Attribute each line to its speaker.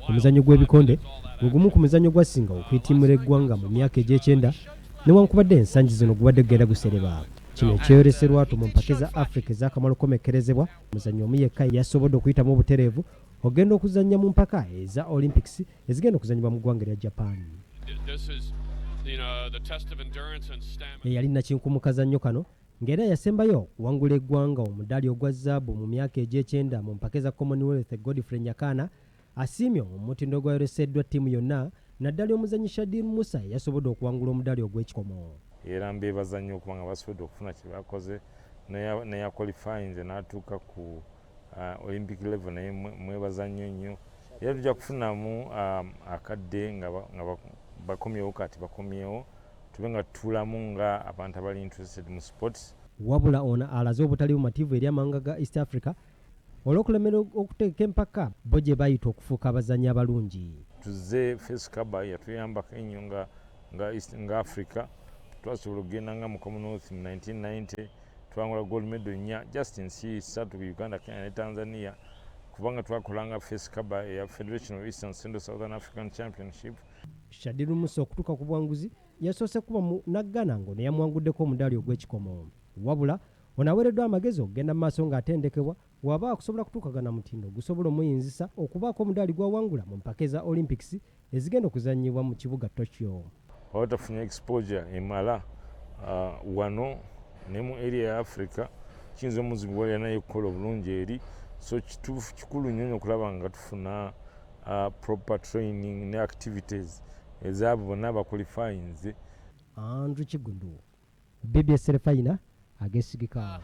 Speaker 1: Omuzannyo gw'ebikonde gwe gumu ku muzannyo gwasinga okuyitiimira eggwanga mu myaka egy'ekyenda newankubadde ensangi zino gubadde gugenda gusereba. Kino ekyeyoleserwatu mu mpaka za Africa ez'akamala okukomekkerezebwa, omuzannyi omu yekka yasobodde okuyitamu obutereevu ogenda okuzannya mu mpaka eza Olympics ezigenda okuzannyibwa mu ggwanga erya Japan. Eyali nakinku mu kazannyo kano ng'era yasembayo okuwangula eggwanga omudaali ogwa zzaabu mu myaka egy'ekyenda mu mpaka za Commonwealth. Godfrey Nyakana asiimye omutindo ogwayoleseddwa ttiimu yonna, naddala omuzannyi Shadir Musa yasobodde okuwangula omudaali ogw'ekikomo.
Speaker 2: Era mbeebaza nnyo okuba nga basobodde okufuna kye bakoze neya qualifying n'atuuka ku Olympic level, naye mwebaza nnyo. Era tujja kufunamu akadde nga bakomyewo, kati bakomyewo tube nga tutulamu nga abantu abali interested mu sports.
Speaker 1: Wabula ono alaze obutali bumativu eri amawanga ga East Africa olw'okulemera okuteeka empaka bo gye bayita okufuuka abazannyi abalungi.
Speaker 2: Tuzze face cover yatuyambako ennyo nga Africa. Twasobola okugenda nga mu Commonwealth mu 1990 twangula gold medal 4 just nsi 3 Uganda, Kenya ne Tanzania, kubanga twakolanga face cover eya Federation of Eastern Central Southern African Championship.
Speaker 1: Shadir Musa okutuuka ku bwanguzi yasoose kuba mu naggana ngo ne yamwanguddeko omudaali ogw'ekikomo. Wabula ono aweereddwa amagezi okugenda mu maaso ng'atendekebwa waba akusobola kutuukagana mutindo gusobola omuyinzisa okubaako omudaali gw'awangula mu mpaka eza Olympics ezigenda okuzannyibwa mu kibuga Tokyo.
Speaker 2: Oba tafunye exposure emala wano ne mu area ya Africa, kiyinza omuzibu wali naye kukola obulungi eri, so kikulu nnyo okulaba nga tufuna proper training ne activities ez'abo bonna abaqualifyinze.
Speaker 1: Andrew Kigundu, BBS Serefayina, agesigika.